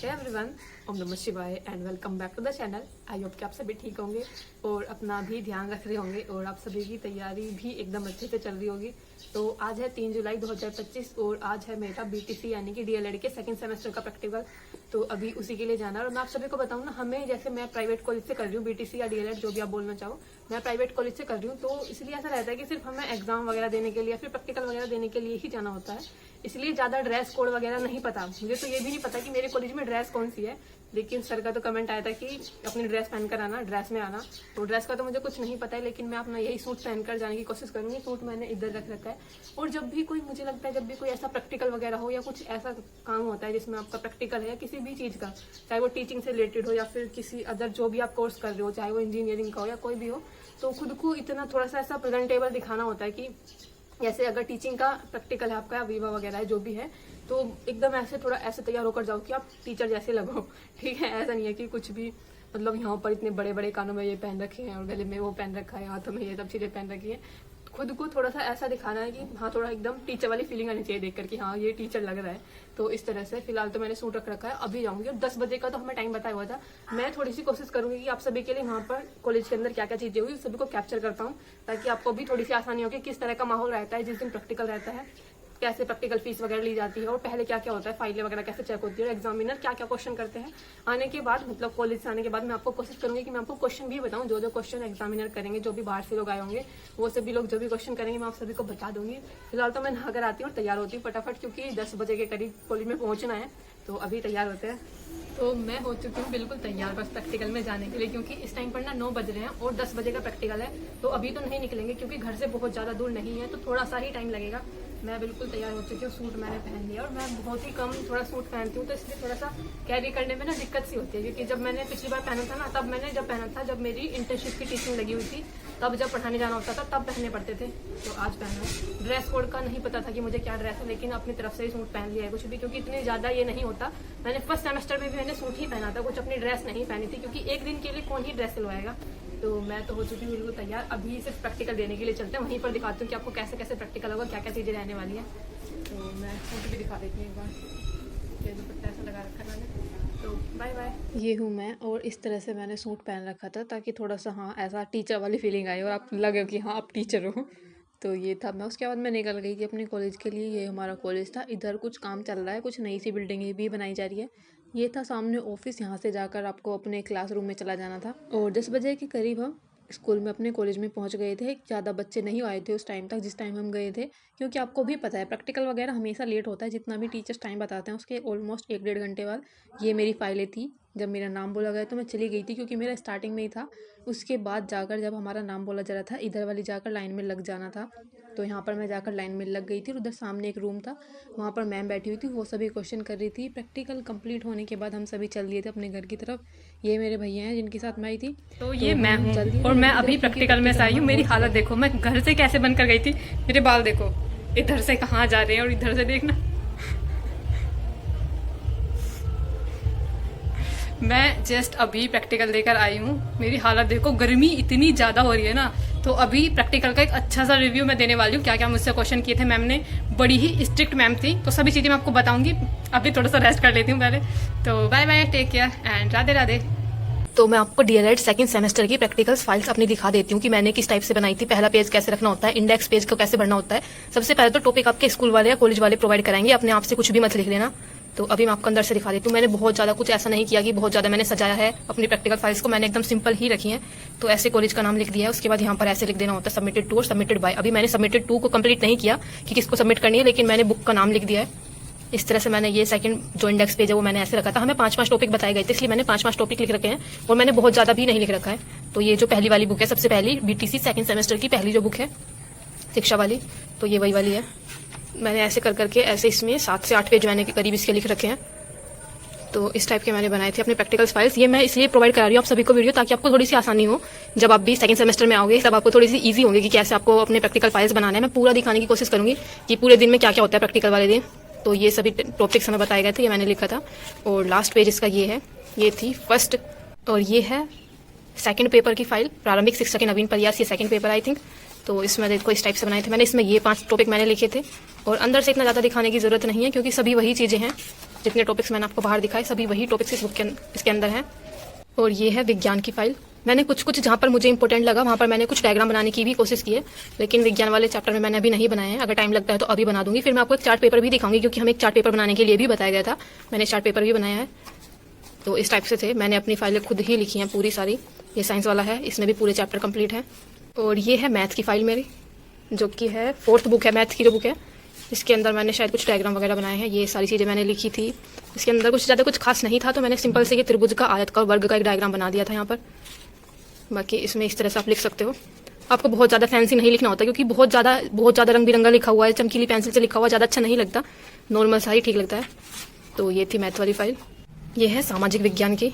Hey everyone, ओम नमः शिवाय and welcome back to the channel. I hope कि आप सभी ठीक होंगे और अपना भी ध्यान रख रहे होंगे और आप सभी की तैयारी भी एकदम अच्छे से चल रही होगी। तो आज है 3 जुलाई 2025 और आज है मेरा बीटीसी यानी कि डीएलएड के सेकंड सेमेस्टर का प्रैक्टिकल। तो अभी उसी के लिए जाना है और मैं आप सभी को बताऊँ ना, हमें जैसे मैं प्राइवेट कॉलेज से कर रही हूँ बीटीसी या डीएलएड जो भी आप बोलना चाहो, मैं प्राइवेट कॉलेज से कर रही हूँ। तो इसलिए ऐसा रहता है कि सिर्फ हमें एग्जाम वगैरह देने के लिए या फिर प्रैक्टिकल वगैरह देने के लिए ही जाना होता है, इसलिए ज्यादा ड्रेस कोड वगैरह नहीं पता। मुझे तो ये भी नहीं पता कि मेरे कॉलेज में ड्रेस कौन सी है, लेकिन सर का तो कमेंट आया था कि अपनी ड्रेस पहनकर आना, ड्रेस में आना। तो ड्रेस का तो मुझे कुछ नहीं पता है, लेकिन मैं अपना यही सूट पहनकर जाने की कोशिश करूंगी। सूट मैंने इधर रख रखा है और जब भी कोई, मुझे लगता है जब भी कोई ऐसा प्रैक्टिकल वगैरह हो या कुछ ऐसा काम होता है जिसमें आपका प्रैक्टिकल है किसी भी चीज का, चाहे वो टीचिंग से रिलेटेड हो या फिर किसी अदर जो भी आप कोर्स कर रहे हो, चाहे वो इंजीनियरिंग का हो या कोई भी हो, तो खुद को इतना थोड़ा सा ऐसा प्रेजेंटेबल दिखाना होता है कि जैसे अगर टीचिंग का प्रैक्टिकल है आपका, वीवा वगैरह है जो भी है, तो एकदम ऐसे थोड़ा ऐसे तैयार होकर जाओ कि आप टीचर जैसे लगो। ठीक है, ऐसा नहीं है कि कुछ भी मतलब यहाँ पर इतने बड़े बड़े कानों में ये पहन रखे हैं और गले में वो पहन रखा है, हाथों में ये सब चीजें पहन रखी है। खुद को थोड़ा सा ऐसा दिखाना है कि हाँ, थोड़ा एकदम टीचर वाली फीलिंग आनी चाहिए देखकर कि हाँ ये टीचर लग रहा है। तो इस तरह से फिलहाल तो मैंने सूट रख रखा है, अभी जाऊंगी और 10 बजे का तो हमें टाइम बताया हुआ था। मैं थोड़ी सी कोशिश करूंगी कि आप सभी के लिए वहाँ पर कॉलेज के अंदर क्या क्या चीजें हुई सभी को कैप्चर करता हूँ, ताकि आपको भी थोड़ी सी आसानी हो कि किस तरह का माहौल रहता है जिस दिन प्रैक्टिकल रहता है, कैसे प्रैक्टिकल फीस वगैरह ली जाती है और पहले क्या क्या होता है, फाइलें वगैरह कैसे चेक होती है और एग्जामिनर क्या क्या क्वेश्चन करते हैं। आने के बाद मतलब कॉलेज से आने के बाद मैं आपको कोशिश करूंगी कि मैं आपको क्वेश्चन भी बताऊं, जो जो क्वेश्चन एग्जामिनर करेंगे, जो भी बाहर से लोग आए होंगे वो सभी लोग जो भी क्वेश्चन करेंगे मैं आप सभी को बता दूंगी। फिलहाल तो मैं नहाकर आती हूँ और तैयार होती हूँ फटाफट, क्योंकि 10 बजे के करीब कॉलेज में पहुंचना है। तो अभी तैयार होते हैं। तो मैं हो चुकी हूँ बिल्कुल तैयार बस प्रैक्टिकल में जाने के लिए, क्योंकि इस टाइम पर ना 9 बज रहे हैं और 10 बजे का प्रैक्टिकल है। तो अभी तो नहीं निकलेंगे क्योंकि घर से बहुत ज़्यादा दूर नहीं है, तो थोड़ा सा ही टाइम लगेगा। मैं बिल्कुल तैयार हो चुकी हूँ, सूट मैंने पहन लिया और मैं बहुत ही कम थोड़ा सूट पहनती हूँ, तो इसलिए थोड़ा सा कैरी करने में ना दिक्कत सी होती है। क्योंकि जब मैंने पिछली बार पहना था ना, तब मैंने जब पहना था जब मेरी इंटर्नशिप की टीचिंग लगी हुई थी, तब जब पढ़ाने जाना होता था तब पहनने पड़ते थे। तो आज पहना, ड्रेस कोड का नहीं पता था कि मुझे क्या ड्रेस है, लेकिन अपनी तरफ से ही सूट पहन लिया है कुछ भी, क्योंकि इतने ज़्यादा ये नहीं होता। मैंने फर्स्ट सेमेस्टर में भी मैंने सूट ही पहना था, कुछ अपनी ड्रेस नहीं पहनी थी, क्योंकि एक दिन के लिए कौन ही ड्रेस सिलवाएगा। तो मैं तो हो चुकी हूँ बिल्कुल तैयार। अभी सिर्फ प्रैक्टिकल देने के लिए चलते हैं, वहीं पर दिखाती हूँ कि आपको कैसे कैसे प्रैक्टिकल होगा, क्या क्या चीज़ें रहने वाली है। तो मैं सूट भी दिखा देती हूँ एक बार, ये दुपट्टा ऐसा लगा रखा है मैंने। तो बाय बाय। ये हूँ मैं और इस तरह से मैंने सूट पहन रखा था ताकि थोड़ा सा हाँ ऐसा टीचर वाली फीलिंग आई और आप लगे कि हाँ आप टीचर हो। तो ये था मैं, उसके बाद मैं निकल गई थी अपने कॉलेज के लिए। ये हमारा कॉलेज था, इधर कुछ काम चल रहा है, कुछ नई सी बिल्डिंगें भी बनाई जा रही है। ये था सामने ऑफिस, यहाँ से जाकर आपको अपने क्लासरूम में चला जाना था। और 10 बजे के करीब हम स्कूल में अपने कॉलेज में पहुंच गए थे। ज़्यादा बच्चे नहीं आए थे उस टाइम तक जिस टाइम हम गए थे, क्योंकि आपको भी पता है प्रैक्टिकल वगैरह हमेशा लेट होता है। जितना भी टीचर्स टाइम बताते हैं उसके ऑलमोस्ट 1-1.5 घंटे बाद। ये मेरी फाइलें थी, जब मेरा नाम बोला गया तो मैं चली गई थी, क्योंकि मेरा स्टार्टिंग में ही था। उसके बाद जाकर जब हमारा नाम बोला जा रहा था, इधर वाली जाकर लाइन में लग जाना था। तो यहाँ पर मैं जाकर लाइन में लग गई थी और उधर सामने एक रूम था, वहाँ पर मैम बैठी हुई थी, वो सभी क्वेश्चन कर रही थी। प्रैक्टिकल कंप्लीट होने के बाद हम सभी चल दिए थे अपने घर की तरफ। ये मेरे भैया हैं जिनके साथ मैं आई थी। तो ये मैं हूँ और मैं अभी प्रैक्टिकल में से आई हूँ। मेरी हालत देखो, मैं घर से कैसे बनकर गई थी, मेरे बाल देखो इधर से कहाँ जा रहे हैं और इधर से देखना। मैं जस्ट अभी प्रैक्टिकल देकर आई हूँ, मेरी हालत देखो, गर्मी इतनी ज़्यादा हो रही है ना। तो अभी प्रैक्टिकल का एक अच्छा सा रिव्यू मैं देने वाली हूँ, क्या क्या मुझसे क्वेश्चन किए थे मैम ने। बड़ी ही स्ट्रिक्ट मैम थी, तो सभी चीज़ें मैं आपको बताऊंगी। अभी थोड़ा सा रेस्ट कर लेती हूँ पहले। तो bye bye, take care and Radhe Radhe. तो मैं आपको डीएलएड सेकंड सेमेस्टर की प्रैक्टिकल्स फाइल्स अपनी दिखा देती हूँ कि मैंने किस टाइप से बनाई थी। पहला पेज कैसे रखना होता है, इंडेक्स पेज को कैसे भरना होता है। सबसे पहले तो टॉपिक आपके स्कूल वाले या कॉलेज वाले प्रोवाइड कराएंगे, अपने आप से कुछ भी मत लिख लेना। तो अभी मैं आपको अंदर से दिखा देती हूँ। मैंने बहुत ज़्यादा कुछ ऐसा नहीं किया कि बहुत ज़्यादा मैंने सजाया है अपनी प्रैक्टिकल फाइल्स को, मैंने एकदम सिंपल ही रखी है। तो ऐसे कॉलेज का नाम लिख दिया है, उसके बाद यहाँ पर ऐसे लिख देना होता है सबमिटेड टू और सबमिटेड बाय। अभी मैंने सबमिटेड टू को कंप्लीट नहीं किया कि किसको सबमिट करनी है, लेकिन मैंने बुक का नाम लिख दिया है। इस तरह से मैंने ये सेकंड जो इंडेक्स पेज है वो मैंने ऐसे रखा था। हमें 5-5 टॉपिक बताए गए थे, इसलिए मैंने 5-5 टॉपिक लिख रखे हैं और मैंने बहुत ज़्यादा भी नहीं लिख रखा है। तो ये जो पहली वाली बुक है, सबसे पहली बीटीसी सेकंड सेमेस्टर की पहली जो बुक है शिक्षा वाली, तो ये वही वाली है। मैंने ऐसे कर करके ऐसे इसमें 7 से 8 पेज मैंने के करीब इसके लिख रखे हैं। तो इस टाइप के मैंने बनाए थे अपने प्रैक्टिकल फाइल्स। ये मैं इसलिए प्रोवाइड करा रही हूँ आप सभी को वीडियो, ताकि आपको थोड़ी सी आसानी हो। जब आप भी सेकंड सेमेस्टर में आओगे तब आपको थोड़ी सी इजी होगी कि कैसे आपको अपने प्रैक्टिकल फाइल्स बनाना है। मैं पूरा दिखाने की कोशिश करूंगी कि पूरे दिन में क्या क्या होता है प्रैक्टिकल वाले दिन। तो ये सभी टॉपिक्स हमें बताए गए थे, ये मैंने लिखा था। और लास्ट पेज इसका ये है, ये थी फर्स्ट और ये है सेकंड पेपर की फाइल, प्रारंभिक शिक्षा के नवीन प्रयास, ये सेकंड पेपर आई थिंक। तो इसमें देखो इस टाइप से बनाए थे मैंने। इसमें ये 5 टॉपिक मैंने लिखे थे और अंदर से इतना ज़्यादा दिखाने की ज़रूरत नहीं है, क्योंकि सभी वही चीज़ें हैं। जितने टॉपिक्स मैंने आपको बाहर दिखाए सभी वही टॉपिक्स इस बुक के इसके अंदर हैं। और ये है विज्ञान की फाइल। मैंने कुछ जहाँ पर मुझे इंपॉर्टेंट लगा वहाँ पर मैंने कुछ डायग्राम बनाने की भी कोशिश की है, लेकिन विज्ञान वाले चैप्टर में मैंने अभी नहीं बनाए हैं। अगर टाइम लगता है तो अभी बना दूंगी। फिर मैं आपको एक चार्ट पेपर भी दिखाऊंगी, क्योंकि हमें एक चार्ट पेपर बनाने के लिए भी बताया गया था। मैंने चार्ट पेपर भी बनाया है। तो इस टाइप से थे। मैंने अपनी फाइलें खुद ही लिखी हैं पूरी सारी। ये साइंस वाला है, इसमें भी पूरे चैप्टर कंप्लीट है। और ये है मैथ की फाइल मेरी, जो कि है 4th बुक है, मैथ की जो बुक है। इसके अंदर मैंने शायद कुछ डायग्राम वगैरह बनाए हैं। ये सारी चीज़ें मैंने लिखी थी। इसके अंदर कुछ ज़्यादा कुछ खास नहीं था, तो मैंने सिंपल से ये त्रिभुज का, आयत का और वर्ग का एक डायग्राम बना दिया था यहाँ पर। बाकी इसमें इस तरह से आप लिख सकते हो। आपको बहुत ज़्यादा फैंसी नहीं लिखना होता, क्योंकि बहुत ज़्यादा रंग बिरंगा लिखा हुआ है, चमकीली पेंसिल से लिखा हुआ ज़्यादा अच्छा नहीं लगता। नॉर्मल सा ही ठीक लगता है। तो ये थी मैथ वाली फाइल। ये है सामाजिक विज्ञान की।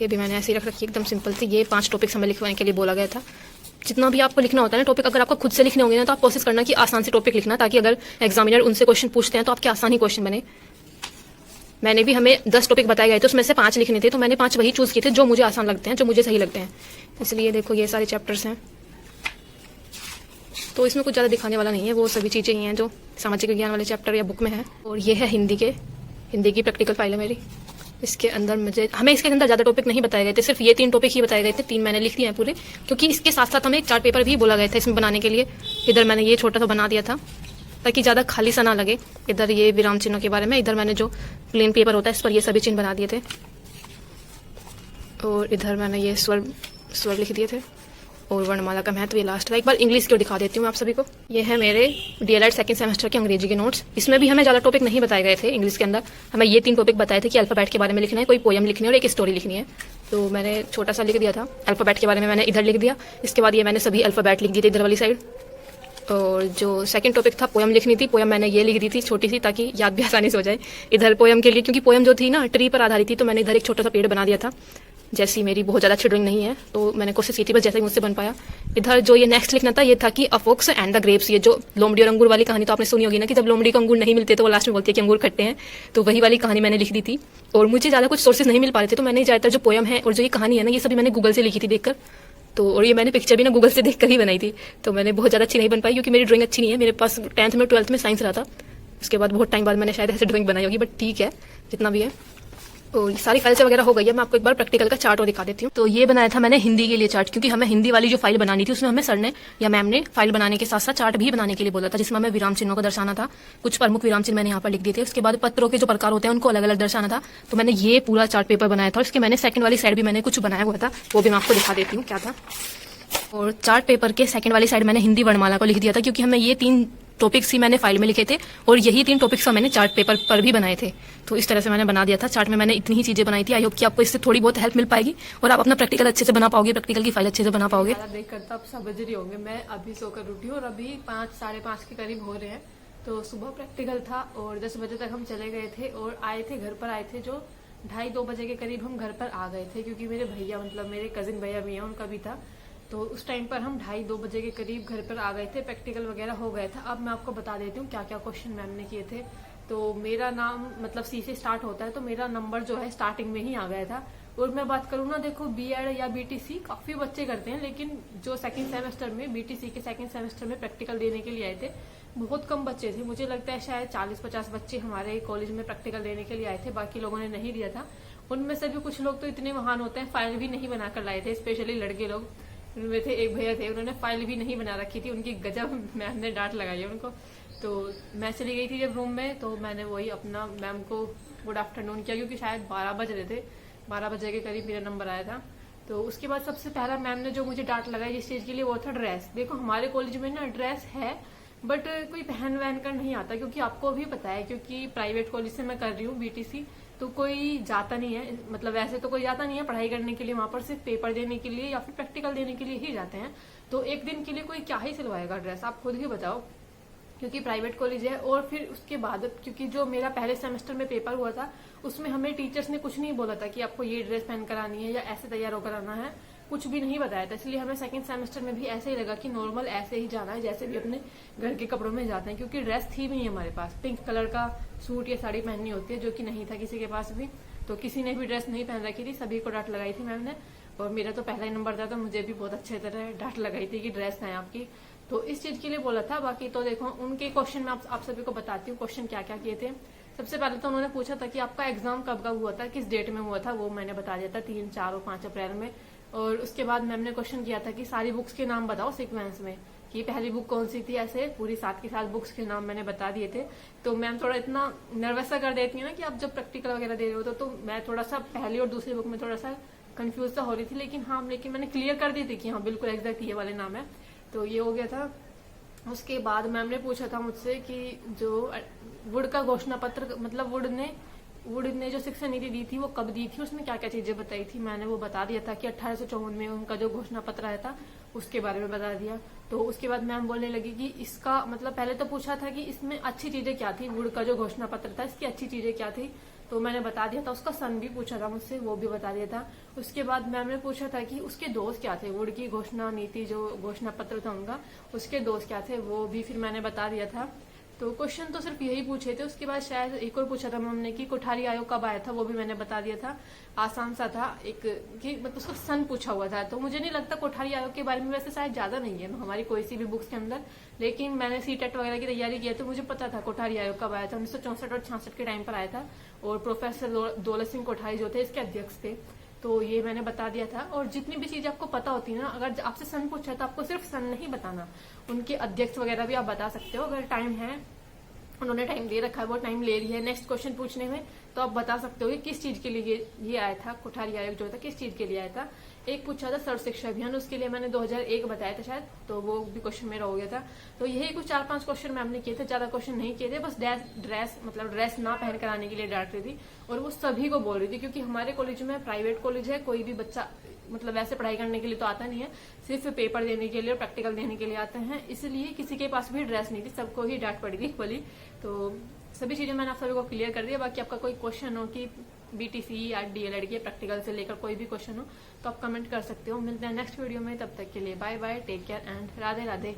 ये भी मैंने ऐसे ही रख रखी, एकदम सिंपल सी। ये 5 टॉपिक्स हमें लिखवाने के लिए बोला गया था। जितना भी आपको लिखना होता है ना टॉपिक, अगर आपको खुद से लिखने होंगे ना, तो आप कोशिश करना कि आसान से टॉपिक लिखना, ताकि अगर एग्जामिनर उनसे क्वेश्चन पूछते हैं तो आपके आसान ही क्वेश्चन बने। मैंने भी, हमें 10 टॉपिक बताए गए थे, उसमें से 5 लिखने थे, तो मैंने 5 वही चूज किए थे जो मुझे आसान लगते हैं, जो मुझे सही लगते हैं। इसलिए देखो ये सारे चैप्टर्स हैं। तो इसमें कुछ ज़्यादा दिखाने वाला नहीं है, वो सभी चीज़ें ही हैं जो सामाजिक विज्ञान वाले चैप्टर या बुक में है। और ये है हिंदी की प्रैक्टिकल फाइल है मेरी। इसके अंदर हमें इसके अंदर ज़्यादा टॉपिक नहीं बताए गए थे, सिर्फ ये 3 टॉपिक ही बताए गए थे। 3 मैंने लिख दिए हैं पूरे, क्योंकि इसके साथ साथ हमें एक चार्ट पेपर भी बोला गया था इसमें बनाने के लिए। इधर मैंने ये छोटा सा बना दिया था ताकि ज़्यादा खाली सा ना लगे। इधर ये विराम चिन्हों के बारे में, इधर मैंने जो प्लेन पेपर होता है इस पर ये सभी चिन्ह बना दिए थे। और इधर मैंने ये स्वर लिख दिए थे। और वर्णमाला का महत्व ये लास्ट का। एक बार इंग्लिश को दिखा देती हूँ आप सभी को। ये है मेरे DLED 2nd सेमेस्टर के अंग्रेजी के नोट्स। इसमें भी हमें ज़्यादा टॉपिक नहीं बताए गए थे। इंग्लिश के अंदर हमें ये 3 टॉपिक बताए थे कि अल्फाबेट के बारे में लिखना है, कोई पोयम लिखनी है और एक स्टोरी लिखनी है। तो मैंने छोटा सा लिख दिया था। अल्फाबेट के बारे में मैंने इधर लिख दिया। इसके बाद ये मैंने सभी अल्फाबेट लिख दिए थे इधर वाली साइड। और जो सेकंड टॉपिक था पोयम लिखनी थी, पोयम मैंने ये लिख दी थी छोटी सी, ताकि याद भी आसानी से हो जाए। इधर पोयम के लिए, क्योंकि पोयम जो थी ना ट्री पर आधारित थी, तो मैंने इधर एक छोटा सा पेड़ बना दिया था। जैसी मेरी बहुत ज़्यादा अच्छी ड्राइंग नहीं है, तो मैंने कोशिश की थी बस जैसे ही मुझसे बन पाया। इधर जो ये नेक्स्ट लिखना था ये था कि a fox and the grapes. ये जो लोमड़ी और अंगूर वाली कहानी तो आपने सुनी होगी ना, कि जब लोमड़ी को अंगूर नहीं मिलते तो वो लास्ट में बोलती है कि अंगूर खट्टे हैं। तो वही वाली कहानी मैंने लिख दी थी। और मुझे ज़्यादा कुछ सोर्सेज नहीं मिल पा रहे थे, तो मैंने ज़्यादातर जो पोयम है और जो ये कहानी है ना, ये सभी मैंने गूगल से लिखी थी देखकर। तो और ये मैंने पिक्चर भी ना गूगल से देखकर ही बनाई थी। तो मैंने बहुत ज़्यादा अच्छी नहीं बन पाई, क्योंकि मेरी ड्राइंग अच्छी नहीं है। मेरे पास 10th में 12th में साइंस रहा था। उसके बाद बहुत टाइम बाद मैंने शायद ऐसे ड्राइंग बनाई होगी, बट ठीक है जितना भी है। और सारी फाइल्स वगैरह हो गई है। मैं आपको एक बार प्रैक्टिकल का चार्ट और दिखा देती हूँ। तो ये बनाया था मैंने हिंदी के लिए चार्ट, क्योंकि हमें हिंदी वाली जो फाइल बनानी थी उसमें हमें सर ने या मैम ने फाइल बनाने के साथ साथ चार्ट भी बनाने के लिए बोला था, जिसमें हमें विराम चिन्हों को दर्शाना था। कुछ प्रमुख विराम चिन्ह मैंने यहाँ पर लिख दिए थे। उसके बाद पत्रों के जो प्रकार होते हैं उनको अलग अलग दर्शाना था। तो मैंने ये पूरा चार्ट पेपर बनाया था। इसके मैंने सेकंड वाली साइड भी मैंने कुछ बनाया हुआ था, वो भी मैं आपको दिखा देती हूँ क्या था। और चार्ट पेपर के सेकंड वाली साइड मैंने हिंदी वर्णमाला को लिख दिया था, क्योंकि हमें ये 3 टॉपिक्स ही मैंने फाइल में लिखे थे और यही 3 टॉपिक्स मैंने चार्ट पेपर पर भी बनाए थे। तो इस तरह से मैंने बना दिया था। चार्ट में मैंने इतनी ही चीजें बनाई थी। आई होप कि आपको इससे थोड़ी बहुत हेल्प मिल पाएगी और आप अपना प्रैक्टिकल अच्छे से बना पाओगे, प्रैक्टिकल की फाइल अच्छे से बना पाओगे। देख कर तो आप समझ रही होंगे, मैं अभी सोकर उठी हूँ और अभी 5 साढ़े 5 के करीब हो रहे हैं। तो सुबह प्रैक्टिकल था और 10 बजे तक हम चले गए थे और आए थे घर पर आए थे जो 2:30-2 बजे के करीब हम घर पर आ गए थे, क्योंकि मेरे भैया मतलब मेरे कजिन भैया भी हैं, उनका भी था। तो उस टाइम पर हम 2:30-2 बजे के करीब घर पर आ गए थे। प्रैक्टिकल वगैरह हो गया था। अब मैं आपको बता देती हूँ क्या क्या क्वेश्चन मैम ने किए थे। तो मेरा नाम मतलब सी से स्टार्ट होता है, तो मेरा नंबर जो है स्टार्टिंग में ही आ गया था। और मैं बात करूँ ना, देखो BEd या BTC काफी बच्चे करते हैं, लेकिन जो 2nd सेमेस्टर में BTC के 2nd सेमेस्टर में प्रैक्टिकल देने के लिए आए थे बहुत कम बच्चे थे। मुझे लगता है शायद 40-50 बच्चे हमारे कॉलेज में प्रैक्टिकल देने के लिए आए थे, बाकी लोगों ने नहीं दिया था। उनमें से भी कुछ लोग तो इतने महान होते हैं, फाइल भी नहीं बनाकर लाए थे, स्पेशली लड़के लोग। उनमें थे एक भैया थे, उन्होंने फाइल भी नहीं बना रखी थी। उनकी गजब मैम ने डांट लगाई है उनको। तो मैं चली गई थी जब रूम में, तो मैंने वही अपना मैम को गुड आफ्टरनून किया, क्योंकि शायद 12 बज रहे थे। 12 बजे के करीब मेरा नंबर आया था। तो उसके बाद सबसे पहला मैम ने जो मुझे डांट लगाई जिस चीज के लिए, वो था ड्रेस। देखो हमारे कॉलेज में ना ड्रेस है, बट कोई पहन वहन कर नहीं आता, क्योंकि आपको भी पता है, क्योंकि प्राइवेट कॉलेज से मैं कर रही हूँ BTC, तो कोई जाता नहीं है, मतलब वैसे तो कोई जाता नहीं है पढ़ाई करने के लिए, वहां पर सिर्फ पेपर देने के लिए या फिर प्रैक्टिकल देने के लिए ही जाते हैं। तो एक दिन के लिए कोई क्या ही सिलवाएगा ड्रेस, आप खुद ही बताओ, क्योंकि प्राइवेट कॉलेज है। और फिर उसके बाद क्योंकि जो मेरा पहले सेमेस्टर में पेपर हुआ था उसमें हमें टीचर्स ने कुछ नहीं बोला था कि आपको ये ड्रेस पहन कर आनी है या ऐसे तैयार होकर आना है, कुछ भी नहीं बताया था। इसलिए हमें 2nd सेमेस्टर में भी ऐसे ही लगा कि नॉर्मल ऐसे ही जाना है जैसे भी अपने घर के कपड़ों में जाते हैं, क्योंकि ड्रेस थी भी नहीं हमारे पास। पिंक कलर का सूट या साड़ी पहननी होती है, जो कि नहीं था किसी के पास भी। तो किसी ने भी ड्रेस नहीं पहन रखी थी, सभी को डांट लगाई थी मैम ने। और मेरा तो पहला ही नंबर था, तो मुझे भी बहुत अच्छे तरह डांट लगाई थी कि ड्रेस है आपकी। तो इस चीज के लिए बोला था। बाकी तो देखो उनके क्वेश्चन में आप सभी को बताती हूँ क्वेश्चन क्या क्या किए थे। सबसे पहले तो उन्होंने पूछा था कि आपका एग्जाम कब कब हुआ था, किस डेट में हुआ था, वो मैंने बता दिया था 3, 4 और 5 अप्रैल में। और उसके बाद मैम ने क्वेश्चन किया था कि सारी बुक्स के नाम बताओ सीक्वेंस में, कि पहली बुक कौन सी थी, ऐसे पूरी 7 की 7 बुक्स के नाम मैंने बता दिए थे। तो मैम थोड़ा इतना नर्वस सा कर देती है ना कि आप जब प्रैक्टिकल वगैरह दे रहे हो तो मैं थोड़ा सा पहली और दूसरी बुक में थोड़ा सा कंफ्यूज सा हो रही थी, लेकिन मैंने क्लियर कर दी थी कि हाँ बिल्कुल एग्जैक्ट ये वाले नाम है। तो ये हो गया था। उसके बाद मैम ने पूछा था मुझसे कि जो वुड का घोषणा पत्र, मतलब वुड ने जो शिक्षा नीति दी थी वो कब दी थी, उसमें क्या क्या चीजें बताई थी। मैंने वो बता दिया था कि 1854 में उनका जो घोषणा पत्र आया था उसके बारे में बता दिया। तो उसके बाद मैम बोलने लगी कि इसका मतलब, पहले तो पूछा था कि इसमें अच्छी चीजें क्या थी, वुड का जो घोषणा पत्र था इसकी अच्छी चीजें क्या थी, तो मैंने बता दिया था। उसका सन भी पूछा था मुझसे, वो भी बता दिया था। उसके बाद मैम ने पूछा था कि उसके दोष क्या थे, वुड की घोषणा नीति जो घोषणा पत्र था उनका, उसके दोष क्या थे, वो भी फिर मैंने बता दिया था। तो क्वेश्चन तो सिर्फ यही पूछे थे। उसके बाद शायद एक और पूछा था मैम ने कि कोठारी आयोग कब आया था, वो भी मैंने बता दिया था। आसान सा था एक, कि मतलब उसका सन पूछा हुआ था। तो मुझे नहीं लगता कोठारी आयोग के बारे में वैसे शायद ज्यादा नहीं है हमारी कोई सी भी बुक्स के अंदर, लेकिन मैंने सीटेट वगैरह की तैयारी की है तो मुझे पता था कोठारी आयोग कब आया था। 1964 और 66 के टाइम पर आया था और प्रोफेसर दौलत सिंह कोठारी जो थे इसके अध्यक्ष थे। तो ये मैंने बता दिया था। और जितनी भी चीजें आपको पता होती है ना, अगर आपसे सन पूछा है तो आपको सिर्फ सन नहीं बताना, उनके अध्यक्ष वगैरह भी आप बता सकते हो। अगर टाइम है, उन्होंने टाइम दे रखा है, वो टाइम ले लिया है नेक्स्ट क्वेश्चन पूछने में, तो आप बता सकते हो कि किस चीज के लिए ये आया था, कोठारी आयोग जो था किस चीज के लिए आया था। एक पूछा था सर्व शिक्षा अभियान, उसके लिए मैंने 2001 बताया था शायद, तो वो भी क्वेश्चन मेरा हो गया था। तो यही कुछ 4-5 क्वेश्चन मैम ने किए थे, ज्यादा क्वेश्चन नहीं किए थे। बस ड्रेस ना पहन कर आने के लिए डांट रही थी, और वो सभी को बोल रही थी, क्योंकि हमारे कॉलेज में प्राइवेट कॉलेज है, कोई भी बच्चा मतलब वैसे पढ़ाई करने के लिए तो आता नहीं है, सिर्फ पेपर देने के लिए और प्रैक्टिकल देने के लिए आते हैं, इसलिए किसी के पास भी ड्रेस नहीं थी, सबको ही डांट पड़ी थी इक्वली। तो सभी चीजें मैंने आप सभी को क्लियर कर दिया। बाकी आपका कोई क्वेश्चन हो कि बीटीसी या डीएलएड के प्रैक्टिकल से लेकर कोई भी क्वेश्चन हो तो आप कमेंट कर सकते हो। मिलते हैं नेक्स्ट वीडियो में, तब तक के लिए bye bye, take care and Radhe Radhe.